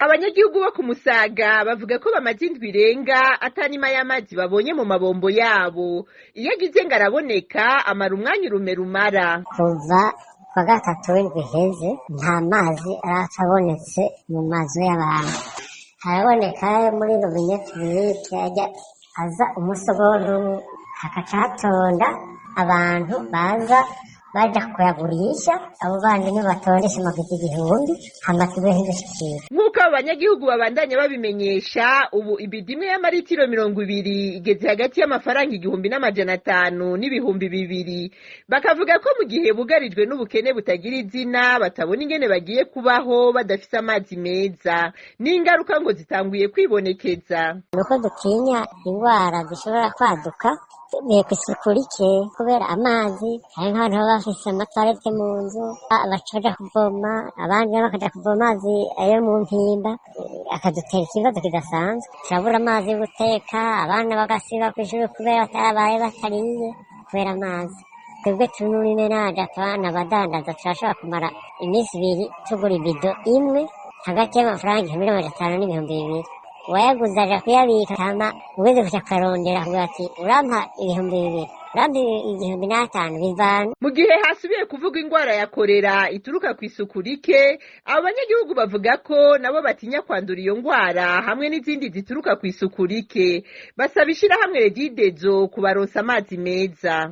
Abanyagihugu bo ku Musaga bavuga ko bamaze indwi irenga atanima y'amazi babonye mu mabombo yabo. Iyo agize ngo araboneka amara umwanya urume rumara. Kuva kwa gatatu w'indwi iheze nta mazi aracabonetse mu mazu y'abantu. Haraboneka muri robine tubiri ajya aza umusogondo umwe, hagaca hatonda abantu baza baja kuyagurisha, abo bandi nibo batondesha amabido 1000 hama tubeho dushikira. Nk'uko abanyagihugu babandanya babimenyesha, ubu ibido imwe y'amaritiro 200 igeze hagati y'amafaranga 1500 n'ibihumbi 2000. Bakavuga ko mu gihe bugarijwe n'ubukene butagira izina batabona ingene bagiye kubaho badafise amazi meza, n'ingaruka ngo zitanguye kwibonekeza. Nuko dutinya ingwara zishobora kwaduka kw'isuku rike kubera amazi, hari nk'abantu baba bafise amatwarete mu nzu bacaja kuvoma, abandi bakaja kuvoma amazi ayo mu mpimba, akadutera ikibazo kidasanzwe. Turabura amazi yo guteka, abana bagasiba kw'ishuri kubera batarabaye batariye kubera amazi. Twebwe turi muri menaje abana badandaza turashobora kumara iminsi 2 tugura ibido imwe hagati y'amafaranga 1500 n'ibihumbi 2000. Uwayaguze aja kuyabika hama ugeze kuja kurondera avuga ati urampa ibihumbi 2000, urampa 1500 bivana. Mu gihe hasubiye kuvuga ingwara ya kolera ituruka kw'isuku rike, abo banyagihugu bavuga ko nabo batinya kwandura iyo ngwara hamwe n'izindi zituruka kw'isuku rike. Basaba ishirahamwe Regidezo kubaronsa amazi meza.